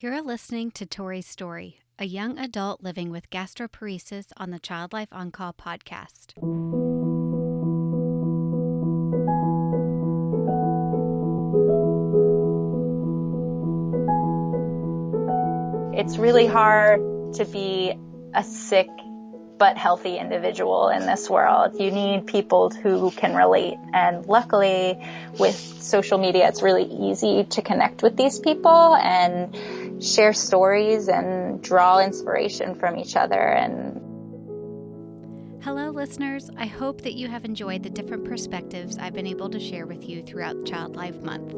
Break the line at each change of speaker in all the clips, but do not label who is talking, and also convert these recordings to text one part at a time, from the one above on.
You're listening to Torie's story, a young adult living with gastroperesis on the Child Life On Call podcast.
It's really hard to be a sick but healthy individual in this world. You need people who can relate. And luckily, with social media, it's really easy to connect with these people and share stories and draw inspiration from each other.
Hello, listeners. I hope that you have enjoyed the different perspectives I've been able to share with you throughout Child Life Month.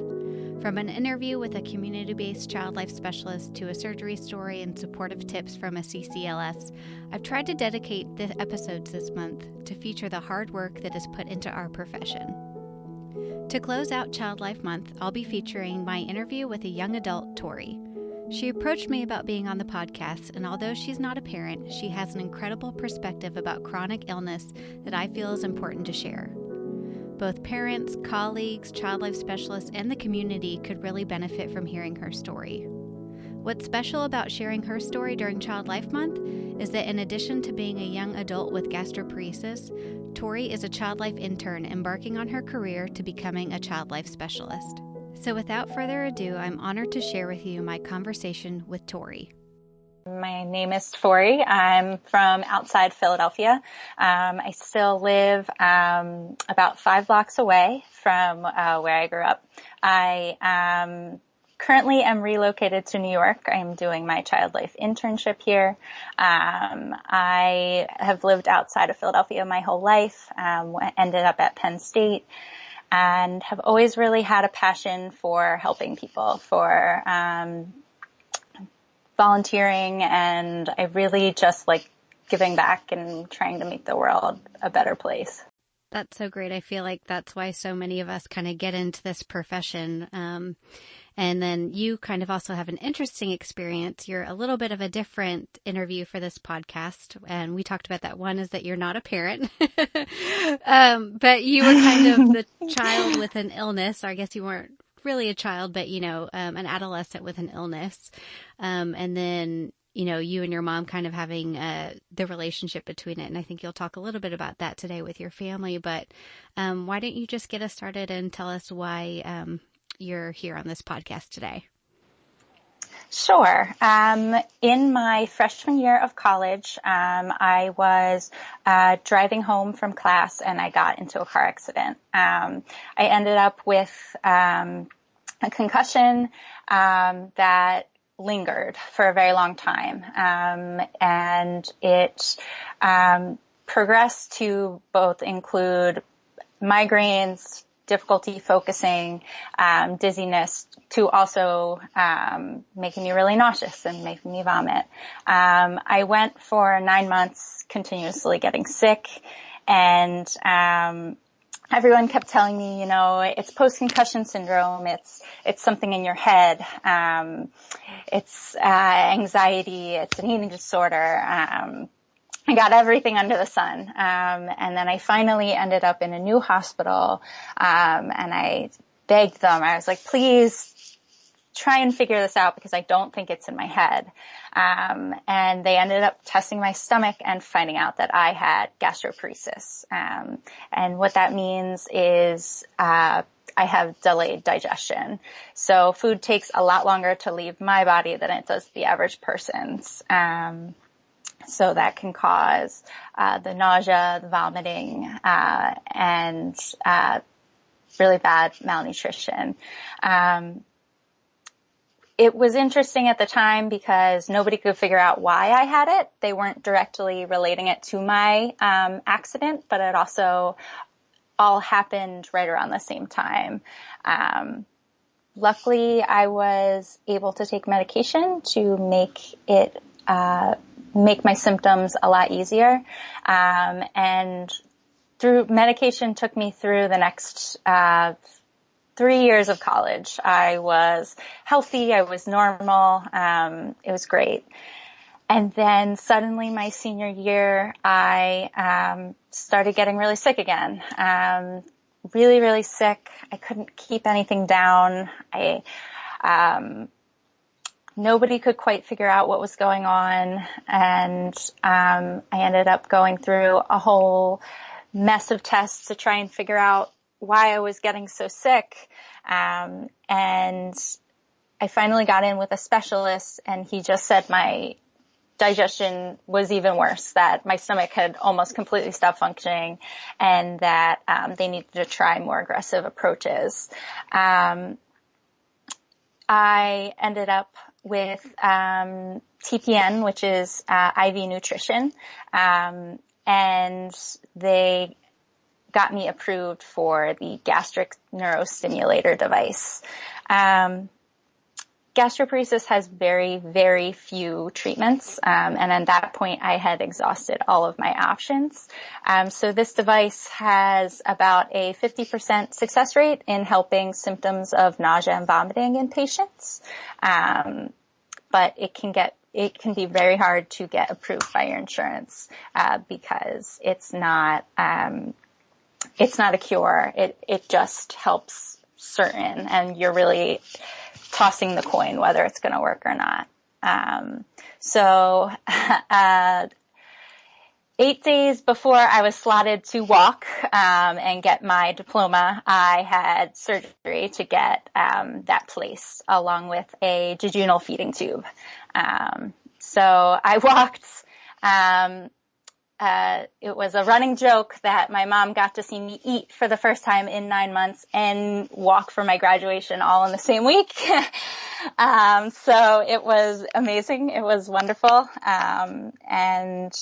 From an interview with a community-based child life specialist to a surgery story and supportive tips from a CCLS, I've tried to dedicate the episodes this month to feature the hard work that is put into our profession. To close out Child Life Month, I'll be featuring my interview with a young adult, Torie. She approached me about being on the podcast, and although she's not a parent, she has an incredible perspective about chronic illness that I feel is important to share. Both parents, colleagues, child life specialists, and the community could really benefit from hearing her story. What's special about sharing her story during Child Life Month is that in addition to being a young adult with gastroperesis, Torie is a child life intern embarking on her career to becoming a child life specialist. So without further ado, I'm honored to share with you my conversation with Torie.
My name is Torie. I'm from outside Philadelphia. I still live about 5 blocks away from where I grew up. I currently am relocated to New York. I'm doing my child life internship here. I have lived outside of Philadelphia my whole life, ended up at Penn State, and have always really had a passion for helping people, for volunteering, and I really just like giving back and trying to make the world a better place.
That's so great. I feel like that's why so many of us kind of get into this profession. And then you kind of also have an interesting experience. You're a little bit of a different interview for this podcast. And we talked about that. One is that you're not a parent, but you were kind of the child with an illness. Or I guess you weren't really a child, but, an adolescent with an illness. And then, you and your mom kind of having the relationship between it. And I think you'll talk a little bit about that today with your family. But why don't you just get us started and tell us why you're here on this podcast today?
Sure. In my freshman year of college, I was driving home from class and I got into a car accident. I ended up with a concussion that lingered for a very long time, and it progressed to both include migraines, difficulty focusing, dizziness, to also making me really nauseous and making me vomit. I went for 9 months continuously getting sick, and everyone kept telling me, it's post-concussion syndrome, it's something in your head, it's anxiety, it's an eating disorder. I got everything under the sun. And then I finally ended up in a new hospital, and I begged them. I was like, please try and figure this out because I don't think it's in my head. And they ended up testing my stomach and finding out that I had gastroperesis. And what that means is, I have delayed digestion. So food takes a lot longer to leave my body than it does the average person's. So that can cause the nausea, the vomiting, and really bad malnutrition. It was interesting at the time because nobody could figure out why I had it. They weren't directly relating it to my accident, but it also all happened right around the same time. Luckily, I was able to take medication to make my symptoms a lot easier. And through medication took me through the next 3 years of college. I was healthy. I was normal. It was great. And then suddenly my senior year, I started getting really sick again. Really, really sick. I couldn't keep anything down. I nobody could quite figure out what was going on. And I ended up going through a whole mess of tests to try and figure out why I was getting so sick. And I finally got in with a specialist, and he just said my digestion was even worse, that my stomach had almost completely stopped functioning, and that they needed to try more aggressive approaches. I ended up with TPN, which is IV nutrition, and they got me approved for the gastric neurostimulator device. Gastroperesis has very, very few treatments, and at that point I had exhausted all of my options. So this device has about a 50% success rate in helping symptoms of nausea and vomiting in patients, but it can be very hard to get approved by your insurance because it's not a cure. It just helps certain, and you're really tossing the coin whether it's going to work or not. So 8 days before I was slotted to walk and get my diploma, I had surgery to get that placed, along with a jejunal feeding tube. So I walked. It was a running joke that my mom got to see me eat for the first time in 9 months and walk for my graduation all in the same week. So it was amazing. It was wonderful. And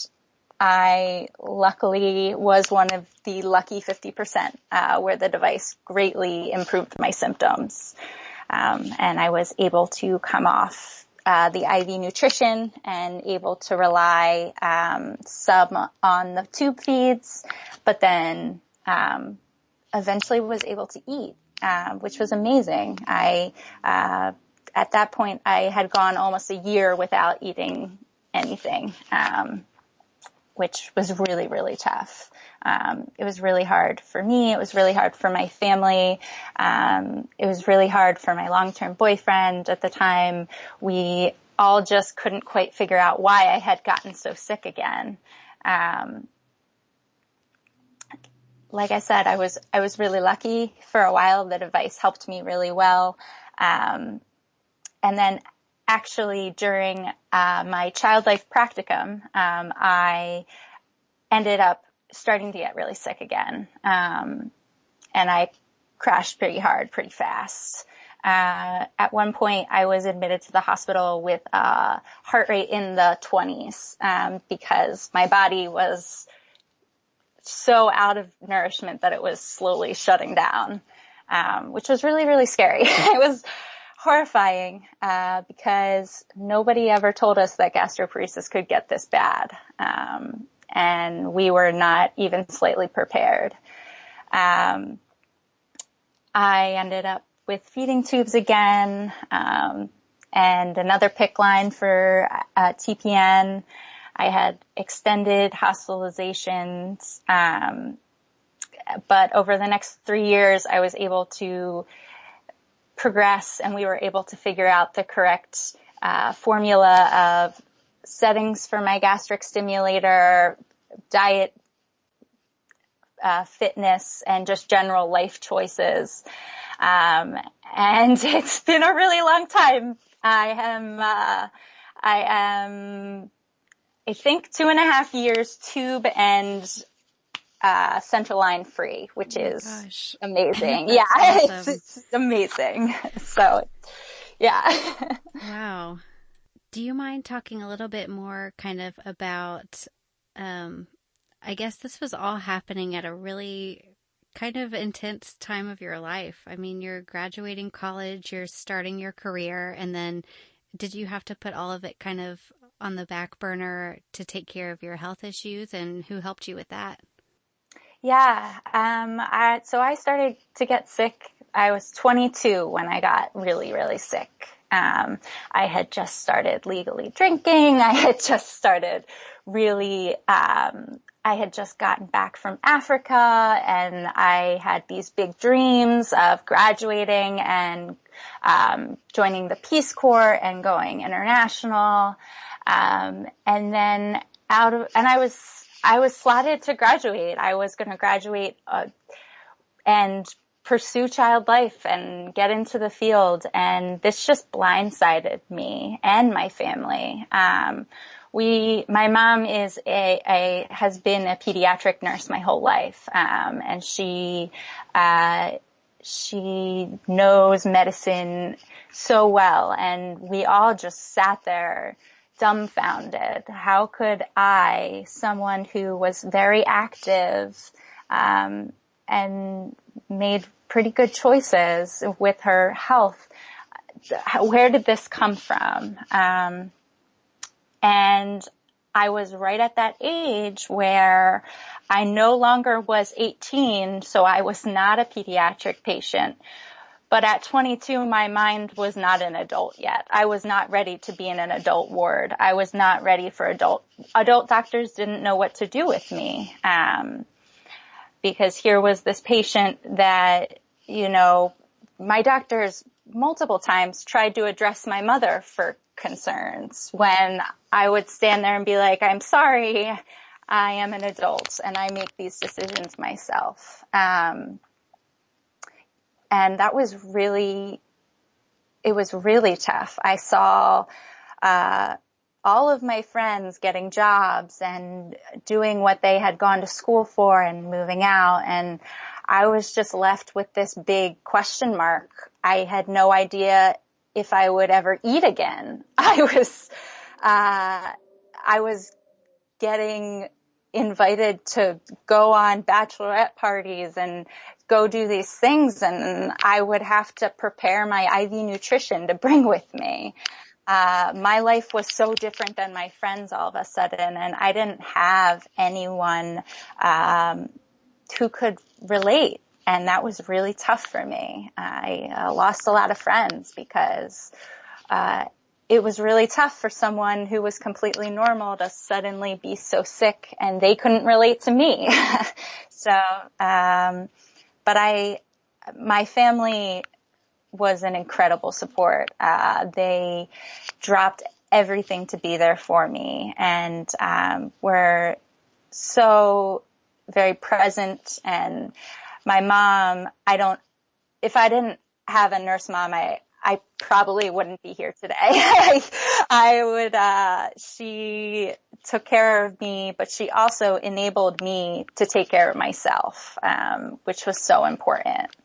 I luckily was one of the lucky 50% where the device greatly improved my symptoms. And I was able to come off the IV nutrition and able to rely some on the tube feeds, but then eventually was able to eat, which was amazing. At that point, I had gone almost a year without eating anything, which was really, really tough. It was really hard for me. It was really hard for my family. It was really hard for my long-term boyfriend at the time. We all just couldn't quite figure out why I had gotten so sick again. Like I said, I was really lucky for a while. The device helped me really well. And then actually during my child life practicum, I ended up starting to get really sick again. And I crashed pretty hard, pretty fast. At one point I was admitted to the hospital with a heart rate in the 20s, because my body was so out of nourishment that it was slowly shutting down, which was really, really scary. It was horrifying, because nobody ever told us that gastroparesis could get this bad. And we were not even slightly prepared. I ended up with feeding tubes again, and another PICC line for TPN. I had extended hospitalizations, but over the next 3 years, I was able to progress, and we were able to figure out the correct formula of settings for my gastric stimulator, diet, fitness, and just general life choices. And it's been a really long time. I am, I think 2.5 years tube and central line free, which is amazing. Yeah, awesome. It's amazing. So, yeah.
Wow. Do you mind talking a little bit more kind of about, I guess this was all happening at a really kind of intense time of your life. I mean, you're graduating college, you're starting your career, and then did you have to put all of it kind of on the back burner to take care of your health issues, and who helped you with that?
Yeah. So I started to get sick. I was 22 when I got really, really sick. I had just started legally drinking. I had just started really, I had just gotten back from Africa, and I had these big dreams of graduating and joining the Peace Corps and going international. And then I was slotted to graduate. I was going to graduate, and pursue child life and get into the field. And this just blindsided me and my family. My mom has been a pediatric nurse my whole life. And she knows medicine so well. And we all just sat there dumbfounded. How could I, someone who was very active, and made pretty good choices with her health, where did this come from? And I was right at that age where I no longer was 18, so I was not a pediatric patient. But at 22, my mind was not an adult yet. I was not ready to be in an adult ward. I was not ready for adult doctors didn't know what to do with me. Because here was this patient that, my doctors multiple times tried to address my mother for concerns when I would stand there and be like, I'm sorry, I am an adult and I make these decisions myself. And that was really tough. I saw, all of my friends getting jobs and doing what they had gone to school for and moving out. And I was just left with this big question mark. I had no idea if I would ever eat again. I was getting invited to go on bachelorette parties and go do these things, and I would have to prepare my IV nutrition to bring with me. My life was so different than my friends all of a sudden, and I didn't have anyone who could relate, and that was really tough for me. I lost a lot of friends because it was really tough for someone who was completely normal to suddenly be so sick, and they couldn't relate to me. But my family was an incredible support. They dropped everything to be there for me, and were so very present. And my mom, if I didn't have a nurse mom, I probably wouldn't be here today. She took care of me, but she also enabled me to take care of myself, which was so important.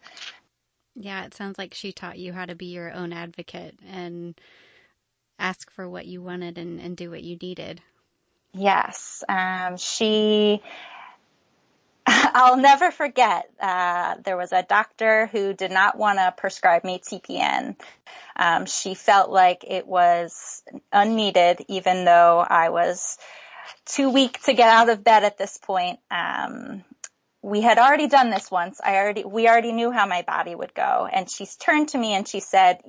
Yeah, it sounds like she taught you how to be your own advocate and ask for what you wanted and do what you needed. Yes.
I'll never forget, there was a doctor who did not want to prescribe me TPN. She felt like it was unneeded, even though I was too weak to get out of bed at this point. We had already done this once. We already knew how my body would go. And she turned to me and she said,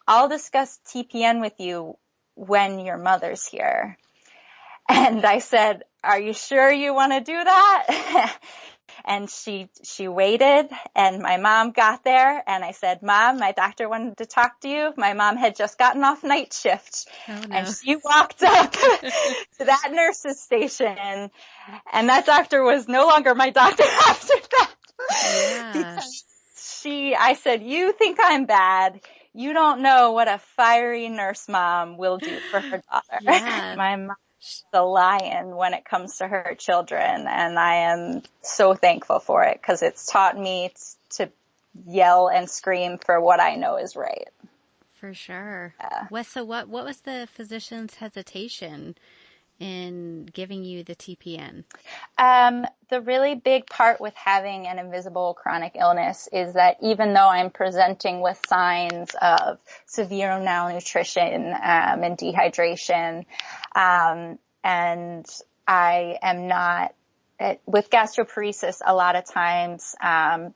I'll discuss TPN with you when your mother's here. And I said, are you sure you want to do that? And she waited, and my mom got there, and I said, Mom, my doctor wanted to talk to you. My mom had just gotten off night shift.
Oh, no.
And she walked up to that nurse's station, and that doctor was no longer my doctor after that.
Yeah.
Because I said, you think I'm bad. You don't know what a fiery nurse mom will do for her daughter.
Yeah.
My mom is the lion when it comes to her children, and I am so thankful for it because it's taught me to yell and scream for what I know is right.
For sure. So what was the physician's hesitation in giving you the TPN?
The really big part with having an invisible chronic illness is that even though I'm presenting with signs of severe malnutrition and dehydration, and I am not, with gastroperesis, a lot of times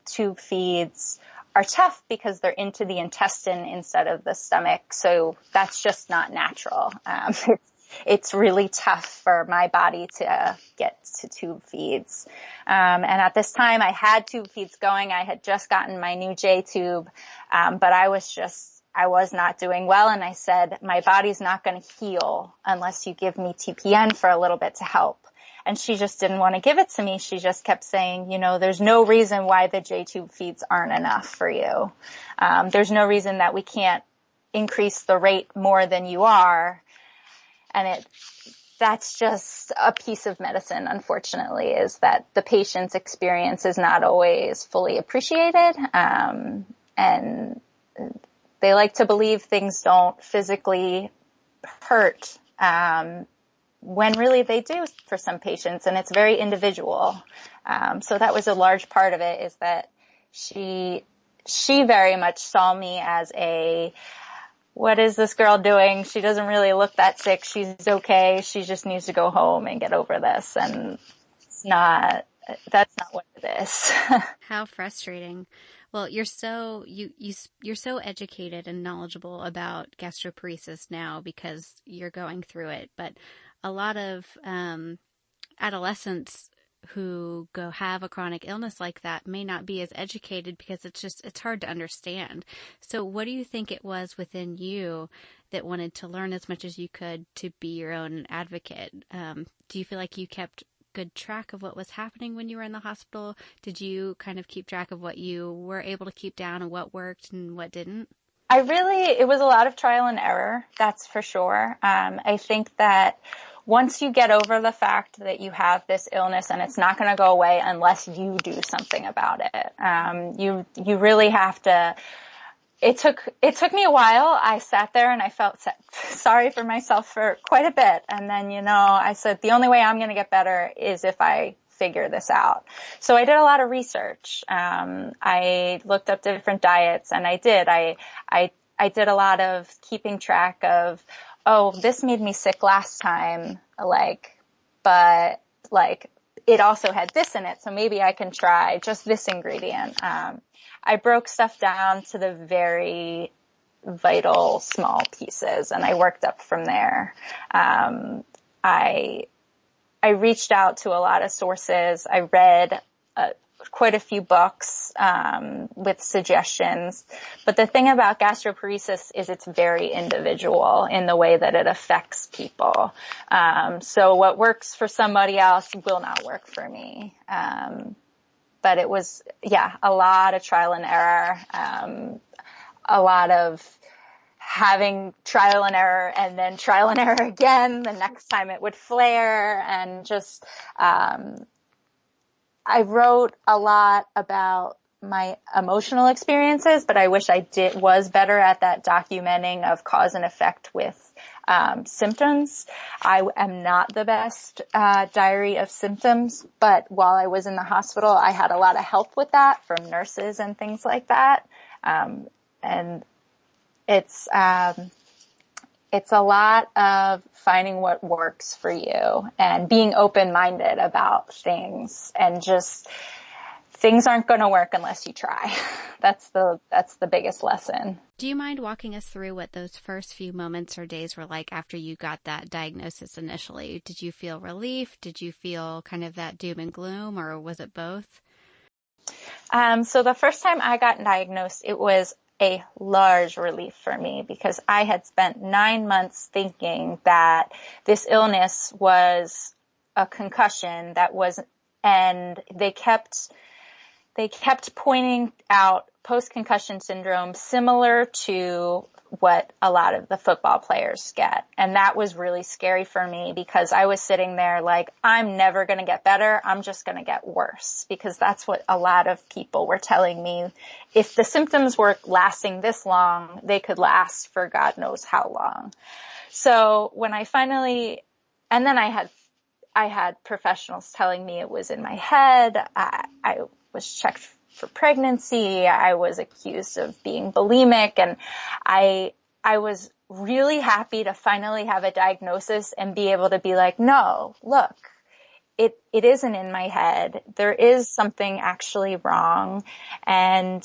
tube feeds are tough because they're into the intestine instead of the stomach, so that's just not natural. it's really tough for my body to get to tube feeds. And at this time I had tube feeds going. I had just gotten my new J tube. But I was not doing well. And I said, my body's not going to heal unless you give me TPN for a little bit to help. And she just didn't want to give it to me. She just kept saying, there's no reason why the J-tube feeds aren't enough for you. There's no reason that we can't increase the rate more than you are. And that's just a piece of medicine, unfortunately, is that the patient's experience is not always fully appreciated. And they like to believe things don't physically hurt, when really they do for some patients, and it's very individual. So that was a large part of it, is that she very much saw me as what is this girl doing? She doesn't really look that sick. She's okay. She just needs to go home and get over this. And that's not what it is.
How frustrating. Well, you're so educated and knowledgeable about gastroparesis now because you're going through it, but a lot of adolescents who have a chronic illness like that may not be as educated because it's hard to understand. So what do you think it was within you that wanted to learn as much as you could to be your own advocate? Do you feel like you kept good track of what was happening when you were in the hospital? Did you kind of keep track of what you were able to keep down and what worked and what didn't?
It was a lot of trial and error, that's for sure. I think that once you get over the fact that you have this illness and it's not going to go away unless you do something about it, you really have to. It took me a while. I sat there and I felt sorry for myself for quite a bit. And then, I said, the only way I'm going to get better is if I figure this out. So I did a lot of research. I looked up different diets, and I did a lot of keeping track of, this made me sick last time, but it also had this in it, so maybe I can try just this ingredient. I broke stuff down to the very vital small pieces, and I worked up from there. I reached out to a lot of sources. I read quite a few books with suggestions. But the thing about gastroparesis is it's very individual in the way that it affects people. So what works for somebody else will not work for me. But it was, a lot of trial and error, a lot of having trial and error and then trial and error again. The next time it would flare, and just, I wrote a lot about my emotional experiences, but I wish I was better at that documenting of cause and effect with symptoms. I am not the best diary of symptoms, but while I was in the hospital, I had a lot of help with that from nurses and things like that. And it's a lot of finding what works for you and being open-minded about things, and just things aren't going to work unless you try. That's the biggest lesson.
Do you mind walking us through what those first few moments or days were like after you got that diagnosis initially? Did you feel relief? Did you feel kind of that doom and gloom, or was it both?
So the first time I got diagnosed, it was a large relief for me, because I had spent 9 months thinking that this illness was a concussion and they kept pointing out post-concussion syndrome similar to what a lot of the football players get. And that was really scary for me, because I was sitting there like, I'm never going to get better. I'm just going to get worse, because that's what a lot of people were telling me. If the symptoms were lasting this long, they could last for God knows how long. So when and then I had professionals telling me it was in my head. I was checked for pregnancy. I was accused of being bulimic, and I was really happy to finally have a diagnosis and be able to be like, no, look, it isn't in my head. There is something actually wrong, and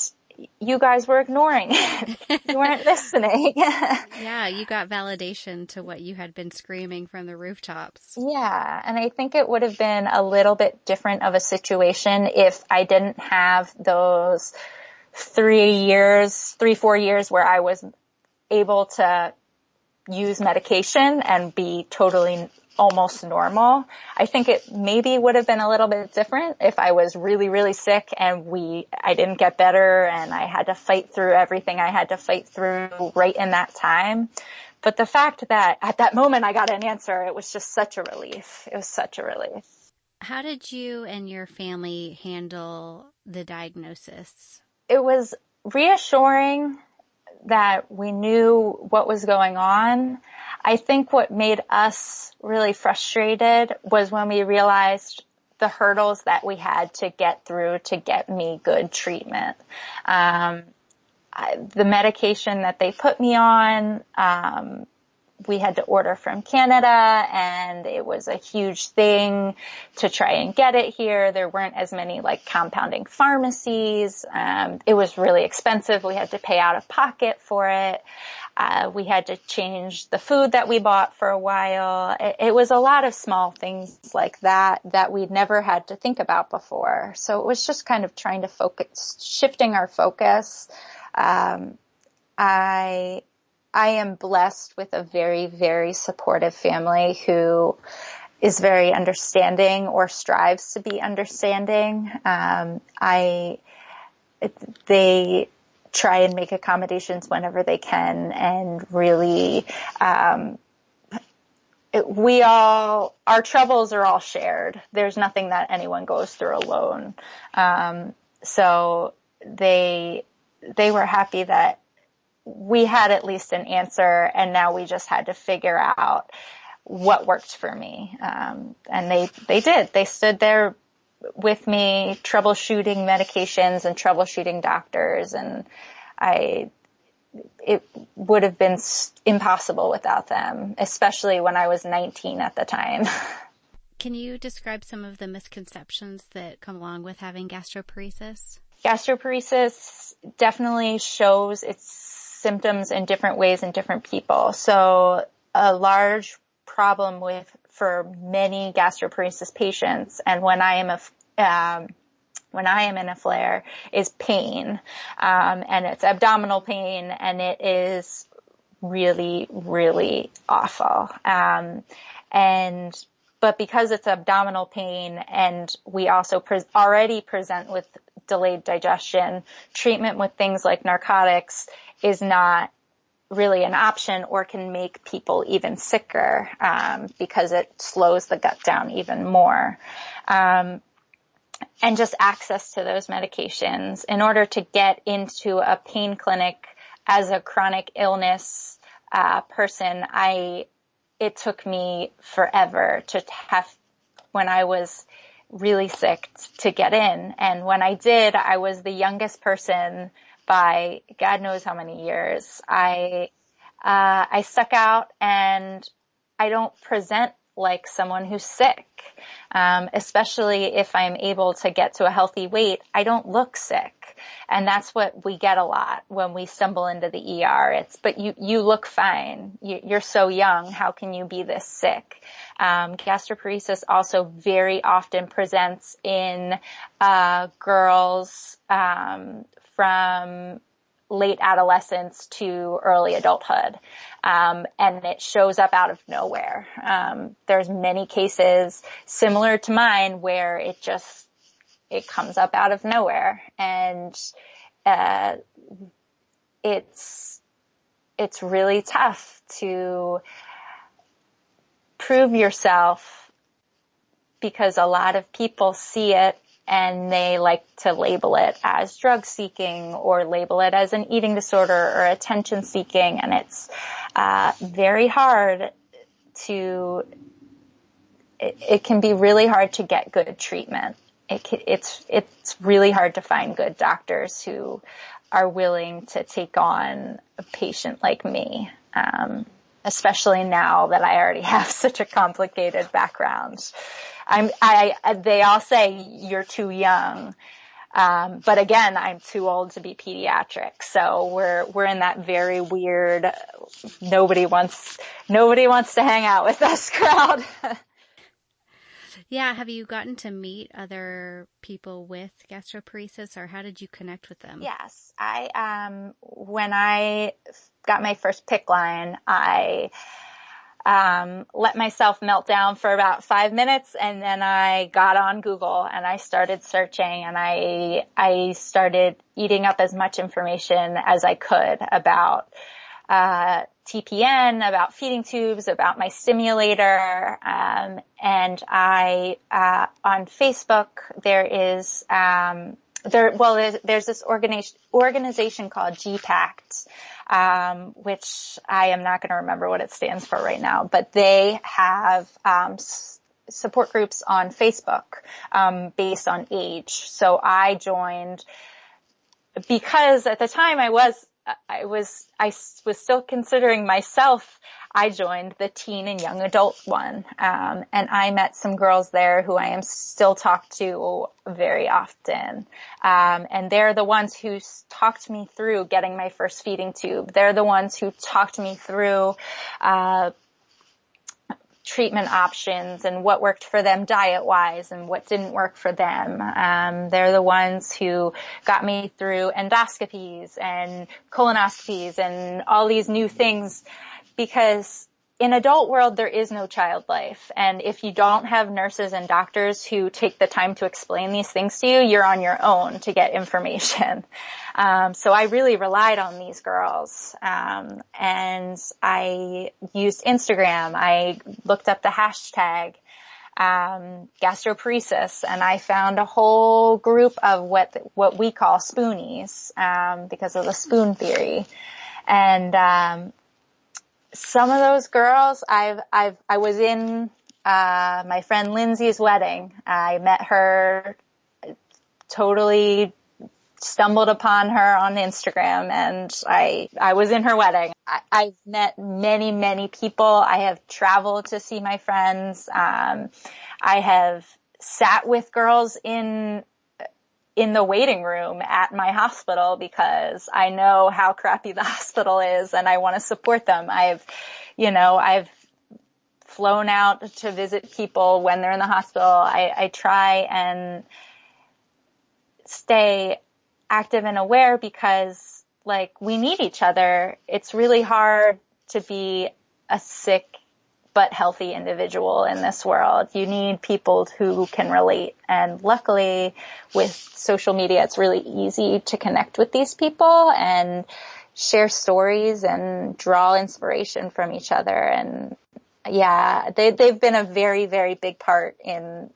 you guys were ignoring it. You weren't listening.
Yeah, you got validation to what you had been screaming from the rooftops.
Yeah, and I think it would have been a little bit different of a situation if I didn't have those 4 years where I was able to use medication and be totally almost normal. I think it maybe would have been a little bit different if I was really, really sick and I didn't get better and I had to fight through everything I had to fight through right in that time. But the fact that at that moment I got an answer, it was just such a relief. It was such a relief.
How did you and your family handle the diagnosis?
It was reassuring that we knew what was going on. I think what made us really frustrated was when we realized the hurdles that we had to get through to get me good treatment. The medication that they put me on, we had to order from Canada, and it was a huge thing to try and get it here. There weren't as many like compounding pharmacies. It was really expensive. We had to pay out of pocket for it. We had to change the food that we bought for a while. It was a lot of small things like that we'd never had to think about before. So it was just kind of trying to shifting our focus. I am blessed with a very, very supportive family who is very understanding or strives to be understanding. They try and make accommodations whenever they can, and really, our troubles are all shared. There's nothing that anyone goes through alone. So they were happy that we had at least an answer, and now we just had to figure out what worked for me. And they did. They stood there with me, troubleshooting medications and troubleshooting doctors, and it would have been impossible without them, especially when I was 19 at the time.
Can you describe some of the misconceptions that come along with having gastroparesis?
Gastroparesis definitely shows its symptoms in different ways in different people. So a large problem for many gastroparesis patients, and when I am in a flare, is pain, and it's abdominal pain, and it is really, really awful. But because it's abdominal pain, and we also already present with delayed digestion, treatment with things like narcotics is not really an option, or can make people even sicker, because it slows the gut down even more. And just access to those medications. In order to get into a pain clinic as a chronic illness person, it took me forever when I was really sick, to get in. And when I did, I was the youngest person by God knows how many years. I stuck out, and I don't present like someone who's sick. Especially if I'm able to get to a healthy weight, I don't look sick. And that's what we get a lot when we stumble into the ER. But you look fine. You're so young. How can you be this sick? Gastroparesis also very often presents in girls from late adolescence to early adulthood. And it shows up out of nowhere. There's many cases similar to mine where it comes up out of nowhere. And, it's really tough to prove yourself, because a lot of people see it and they like to label it as drug seeking, or label it as an eating disorder or attention seeking. And it's very hard it can be really hard to get good treatment. It's really hard to find good doctors who are willing to take on a patient like me. Especially now that I already have such a complicated background. They all say you're too young. But again, I'm too old to be pediatric. So we're in that very weird, nobody wants to hang out with us crowd.
Yeah. Have you gotten to meet other people with gastroparesis, or how did you connect with them?
Yes. When I got my first PICC line, I let myself melt down for about 5 minutes, and then I got on Google and I started searching, and I started eating up as much information as I could about TPN, about feeding tubes, about my stimulator, and I on Facebook there's this organization called GPACT, which I am not going to remember what it stands for right now, but they have support groups on Facebook based on age. So I joined because at the time I was still considering myself. I joined the teen and young adult one, and I met some girls there who I am still talked to very often. And they're the ones who talked me through getting my first feeding tube. They're the ones who talked me through, treatment options and what worked for them diet-wise and what didn't work for them. They're the ones who got me through endoscopies and colonoscopies and all these new things, because in adult world, there is no child life. And if you don't have nurses and doctors who take the time to explain these things to you, you're on your own to get information. So I really relied on these girls. And I used Instagram. I looked up the hashtag, gastroperesis, and I found a whole group of what we call spoonies, because of the spoon theory. And, some of those girls, I was in, my friend Lindsay's wedding. I met her, totally stumbled upon her on Instagram, and I was in her wedding. I've met many, many people. I have traveled to see my friends. I have sat with girls in the waiting room at my hospital because I know how crappy the hospital is and I want to support them. I've flown out to visit people when they're in the hospital. I try and stay active and aware because, like, we need each other. It's really hard to be a sick but healthy individual in this world. You need people who can relate. And luckily with social media, it's really easy to connect with these people and share stories and draw inspiration from each other. And yeah, they've been a very, very big part in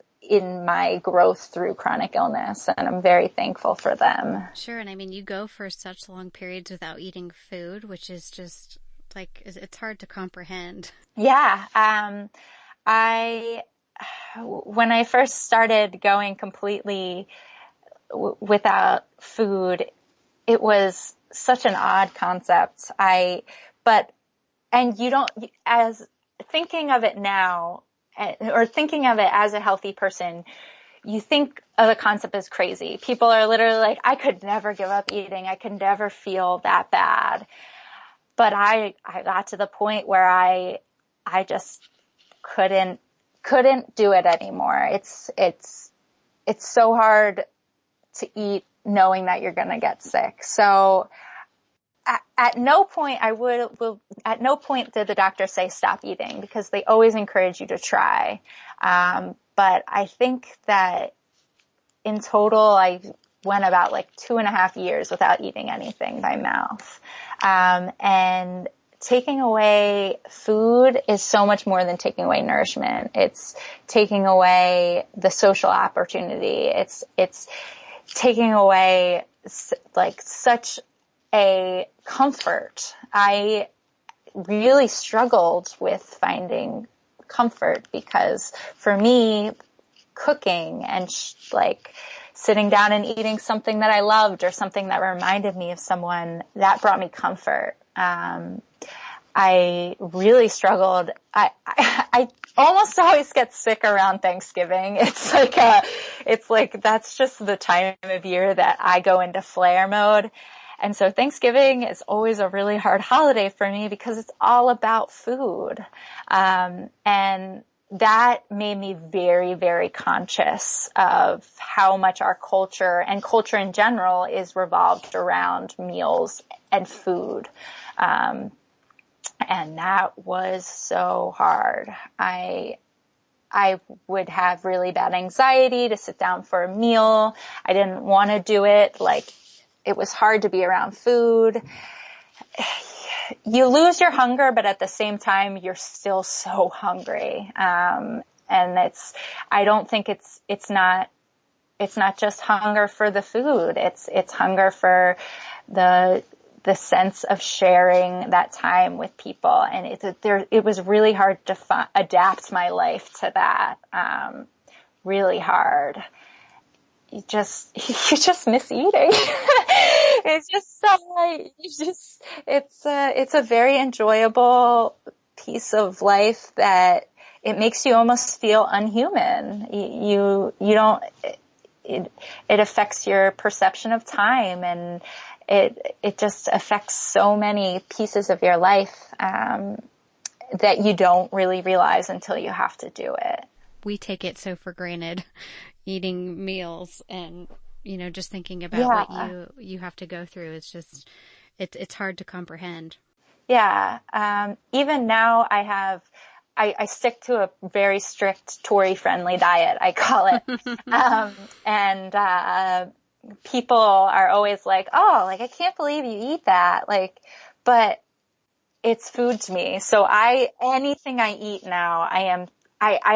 my growth through chronic illness. And I'm very thankful for them.
Sure. And I mean, you go for such long periods without eating food, which is just like, it's hard to comprehend.
Yeah. When I first started going completely without food, it was such an odd concept. As thinking of it now, or thinking of it as a healthy person, you think of the concept as crazy. People are literally like, I could never give up eating. I could never feel that bad. But I got to the point where I just couldn't do it anymore. It's so hard to eat knowing that you're going to get sick. So at no point did the doctor say stop eating, because they always encourage you to try. But I think that in total, I went about like 2.5 years without eating anything by mouth. And taking away food is so much more than taking away nourishment. It's taking away the social opportunity. It's taking away like such a comfort. I really struggled with finding comfort because for me, cooking and like sitting down and eating something that I loved or something that reminded me of someone, that brought me comfort. I really struggled. I almost always get sick around Thanksgiving. It's like that's just the time of year that I go into flare mode. And so Thanksgiving is always a really hard holiday for me because it's all about food. And that made me very, very conscious of how much our culture and culture in general is revolved around meals and food. And that was so hard. I would have really bad anxiety to sit down for a meal. I didn't want to do it. Like, it was hard to be around food. You lose your hunger, but at the same time, you're still so hungry. And I don't think it's not just hunger for the food. It's hunger for the sense of sharing that time with people. And it was really hard to adapt my life to that. Really hard. You just miss eating. It's just it's a very enjoyable piece of life that it makes you almost feel unhuman. You don't, it affects your perception of time, and it just affects so many pieces of your life, that you don't really realize until you have to do it.
We take it so for granted, eating meals, and, just thinking about what you have to go through. It's just, it's hard to comprehend.
Yeah. Even now I stick to a very strict Torie-Friendly diet, I call it. And people are always like, oh, like, I can't believe you eat that. Like, but it's food to me. So anything I eat now, I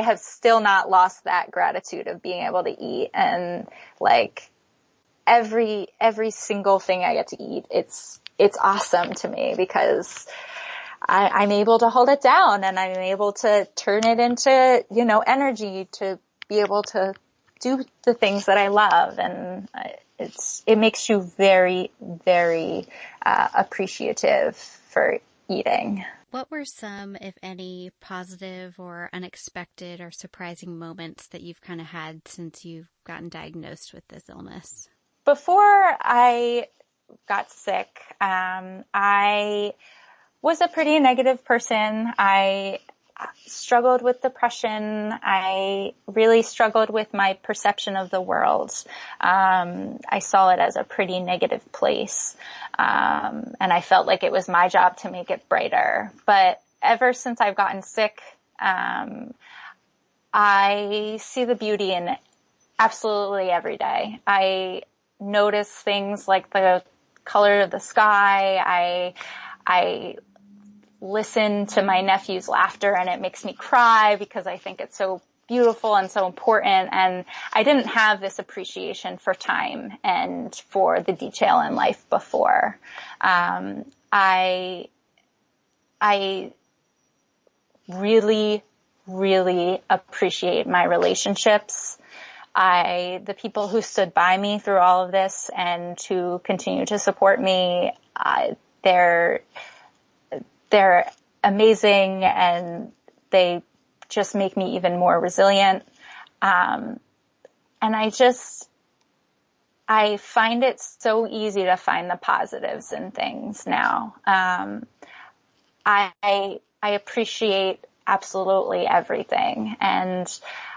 have still not lost that gratitude of being able to eat. And like, every single thing I get to eat, it's awesome to me because I'm able to hold it down, and I'm able to turn it into, energy to be able to do the things that I love. And it makes you very, very appreciative for eating.
What were some, if any, positive or unexpected or surprising moments that you've kind of had since you've gotten diagnosed with this illness?
Before I got sick, I was a pretty negative person. I struggled with depression. I really struggled with my perception of the world. I saw it as a pretty negative place. And I felt like it was my job to make it brighter. But ever since I've gotten sick, I see the beauty in absolutely every day. I notice things like the color of the sky. I listen to my nephew's laughter, and it makes me cry because I think it's so beautiful and so important. And I didn't have this appreciation for time and for the detail in life before. I really, really appreciate my relationships. The people who stood by me through all of this and who continue to support me, they're amazing, and they just make me even more resilient. And I find it so easy to find the positives in things now. I appreciate absolutely everything. And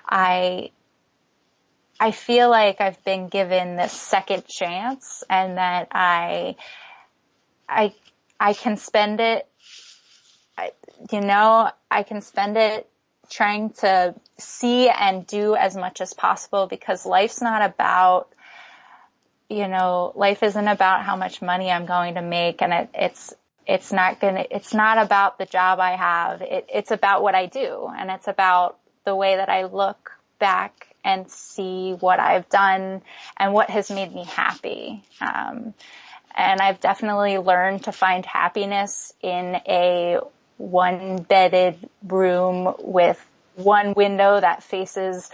I feel like I've been given this second chance, and that I can spend it, I can spend it trying to see and do as much as possible, because life's not about, life isn't about how much money I'm going to make, and it's not about the job I have. It's about what I do, and it's about the way that I look back and see what I've done and what has made me happy. And I've definitely learned to find happiness in a one-bedded room with one window that faces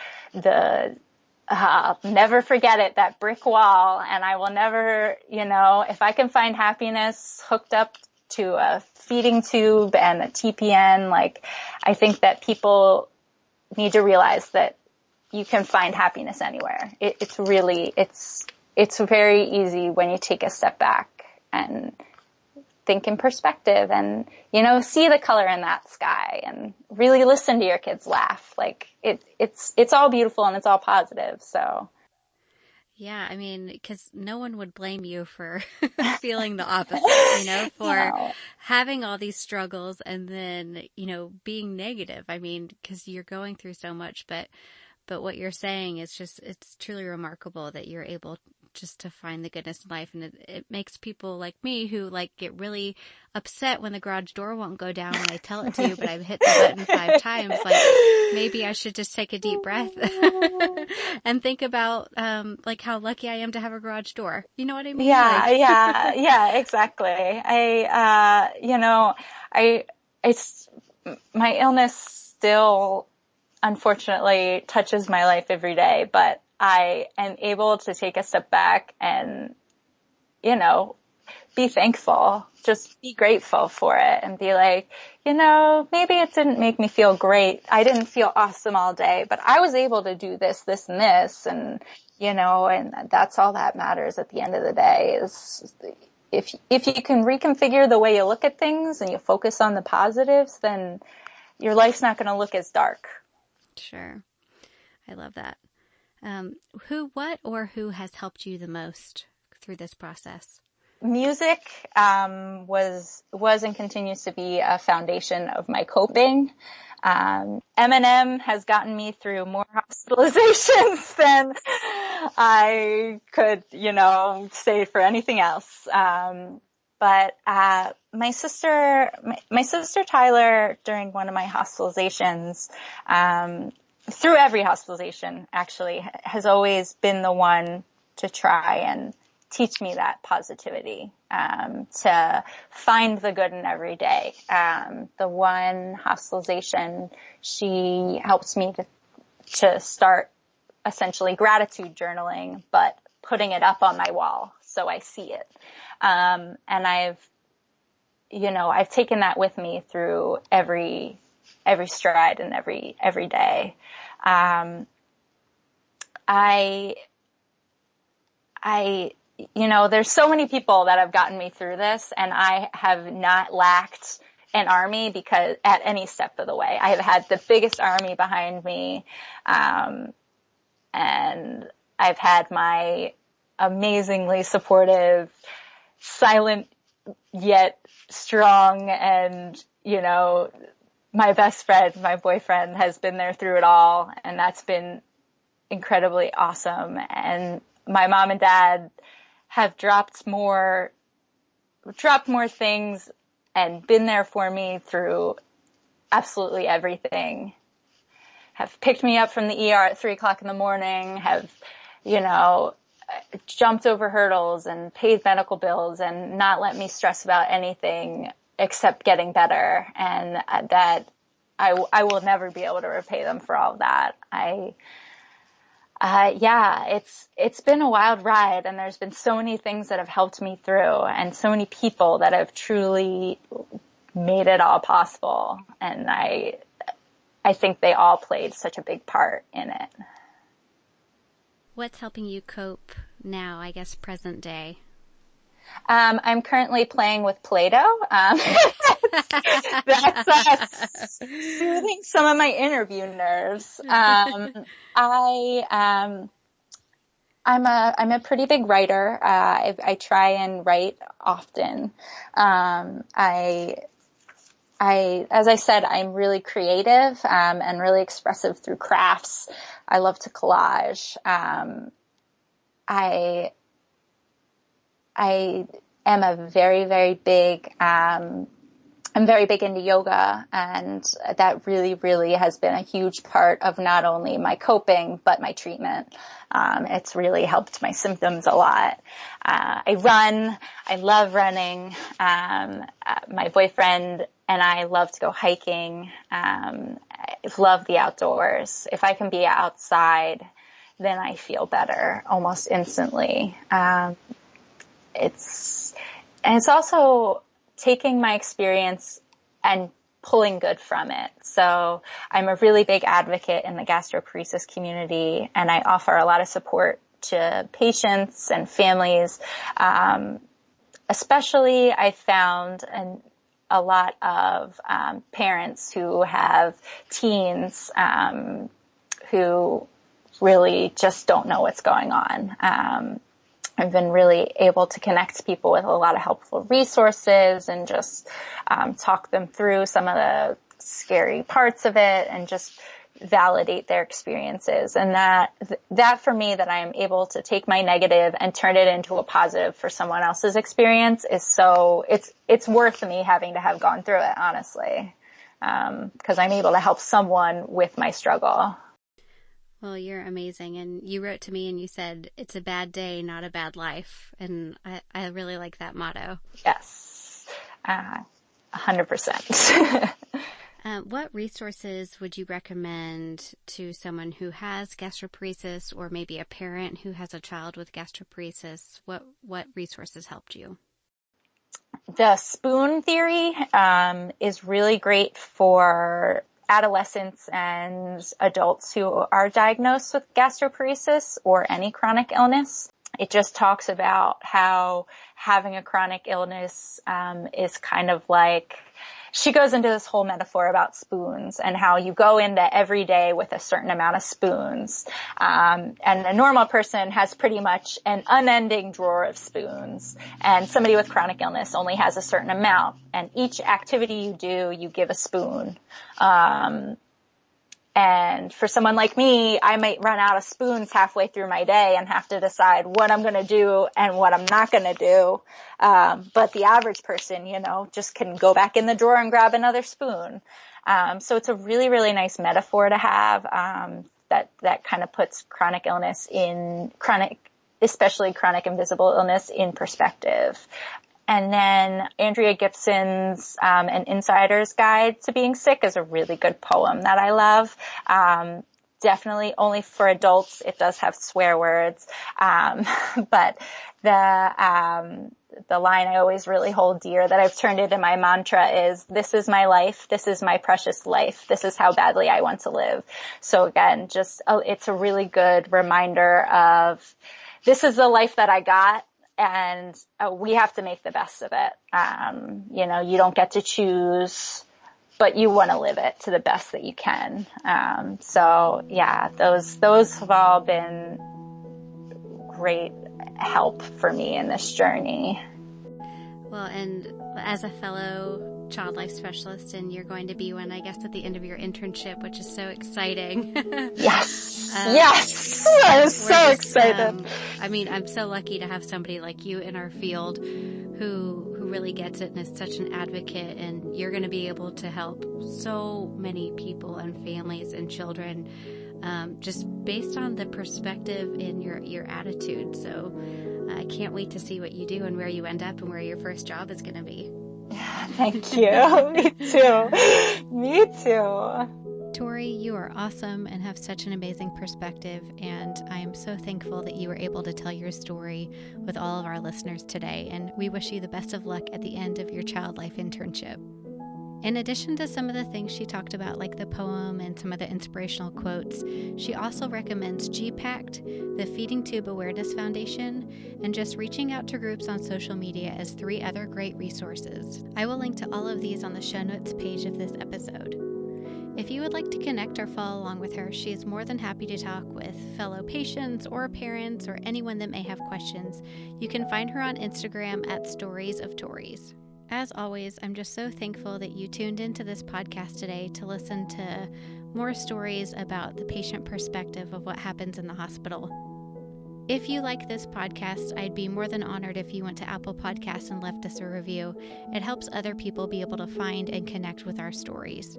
I'll never forget it, that brick wall. And I will never, if I can find happiness hooked up to a feeding tube and a TPN. Like, I think that people need to realize that you can find happiness anywhere. It's very easy when you take a step back and think in perspective and, see the color in that sky and really listen to your kids laugh. Like, it's all beautiful and it's all positive. So.
Yeah, I mean, because no one would blame you for feeling the opposite, for
No.
having all these struggles and then, being negative. I mean, because you're going through so much, but what you're saying is it's truly remarkable that you're able just to find the goodness in life. And it makes people like me who get really upset when the garage door won't go down when I tell it to, but I've hit the button 5 times. Like, maybe I should just take a deep breath and think about, how lucky I am to have a garage door. You know what I mean?
Yeah, exactly. My illness still unfortunately touches my life every day, but I am able to take a step back and, be thankful, just be grateful for it and be like, maybe it didn't make me feel great. I didn't feel awesome all day, but I was able to do this, this, and this. And, and that's all that matters at the end of the day is if you can reconfigure the way you look at things and you focus on the positives, then your life's not going to look as dark.
Sure. I love that. Who has helped you the most through this process?
Music was and continues to be a foundation of my coping. Eminem has gotten me through more hospitalizations than I could, say for anything else. But my sister Tyler, during one of my hospitalizations, through every hospitalization actually, has always been the one to try and teach me that positivity, to find the good in every day. The one hospitalization, she helped me to start essentially gratitude journaling, but putting it up on my wall so I see it. And I've taken that with me through every stride and every day. There's so many people that have gotten me through this, and I have not lacked an army because at any step of the way. I have had the biggest army behind me. And I've had my amazingly supportive, silent yet strong, and, my best friend, my boyfriend, has been there through it all, and that's been incredibly awesome. And my mom and dad have dropped more things and been there for me through absolutely everything. Have picked me up from the ER at 3:00 in the morning, have, jumped over hurdles and paid medical bills and not let me stress about anything except getting better. And that I will never be able to repay them for all of that. It's been a wild ride, and there's been so many things that have helped me through and so many people that have truly made it all possible. And I think they all played such a big part in it.
What's helping you cope now, I guess, present day?
I'm currently playing with Play-Doh. That's soothing some of my interview nerves. I'm a pretty big writer. I try and write often. As I said, I'm really creative, and really expressive through crafts. I love to collage. I am a very, very big, I'm very big into yoga, and that really, really has been a huge part of not only my coping, but my treatment. It's really helped my symptoms a lot. I run. I love running. My boyfriend and I love to go hiking. I love the outdoors. If I can be outside, then I feel better almost instantly. It's also taking my experience and pulling good from it. So I'm a really big advocate in the gastroperesis community, and I offer a lot of support to patients and families. Especially I found a lot of parents who have teens who really just don't know what's going on. I've been really able to connect people with a lot of helpful resources and just talk them through some of the scary parts of it and just validate their experiences. And that for me, that I am able to take my negative and turn it into a positive for someone else's experience is so, it's worth me having to have gone through it, honestly, because I'm able to help someone with my struggle.
Well, you're amazing. And you wrote to me and you said, it's a bad day, not a bad life. And I really like that motto.
Yes, 100%.
What resources would you recommend to someone who has gastroparesis, or maybe a parent who has a child with gastroparesis? What resources helped you?
The spoon theory is really great for adolescents and adults who are diagnosed with gastroparesis or any chronic illness. It just talks about how having a chronic illness is kind of like, she goes into this whole metaphor about spoons and how you go into every day with a certain amount of spoons. And a normal person has pretty much an unending drawer of spoons. And somebody with chronic illness only has a certain amount. And each activity you do, you give a spoon. And for someone like me, I might run out of spoons halfway through my day and have to decide what I'm going to do and what I'm not going to do. But the average person, just can go back in the drawer and grab another spoon. So it's a really, really nice metaphor to have, that kind of puts chronic illness especially chronic invisible illness in perspective. And then Andrea Gibson's An Insider's Guide to Being Sick is a really good poem that I love. Definitely only for adults. It does have swear words. But the line I always really hold dear that I've turned into my mantra is, this is my life. This is my precious life. This is how badly I want to live. So again, it's a really good reminder of, this is the life that I got. And we have to make the best of it. You don't get to choose, but you want to live it to the best that you can. So yeah, those have all been great help for me in this journey.
Well, and as a fellow child life specialist, and you're going to be one, I guess, at the end of your internship, which is so exciting.
Yes. Yes. I'm so excited.
I'm so lucky to have somebody like you in our field who really gets it and is such an advocate, and you're going to be able to help so many people and families and children, just based on the perspective in your attitude. So I can't wait to see what you do and where you end up and where your first job is going to be.
Thank you. Me too. Me too.
Torie, you are awesome and have such an amazing perspective, and I am so thankful that you were able to tell your story with all of our listeners today, and we wish you the best of luck at the end of your child life internship. In addition to some of the things she talked about, like the poem and some of the inspirational quotes, she also recommends GPACT, the Feeding Tube Awareness Foundation, and just reaching out to groups on social media as 3 other great resources. I will link to all of these on the show notes page of this episode. If you would like to connect or follow along with her, she is more than happy to talk with fellow patients or parents or anyone that may have questions. You can find her on Instagram at Stories of Tories. As always, I'm just so thankful that you tuned into this podcast today to listen to more stories about the patient perspective of what happens in the hospital. If you like this podcast, I'd be more than honored if you went to Apple Podcasts and left us a review. It helps other people be able to find and connect with our stories.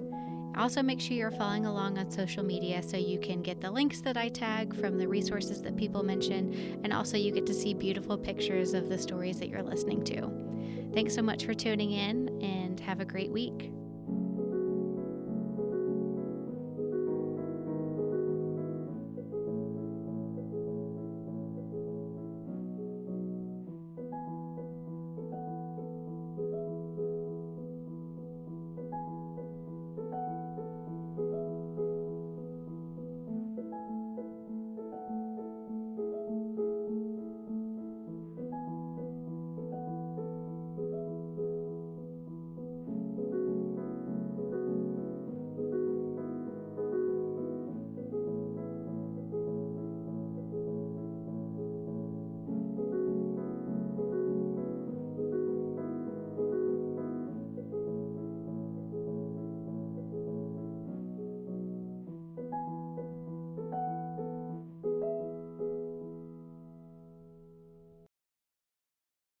Also, make sure you're following along on social media so you can get the links that I tag from the resources that people mention, and also you get to see beautiful pictures of the stories that you're listening to. Thanks so much for tuning in, and have a great week.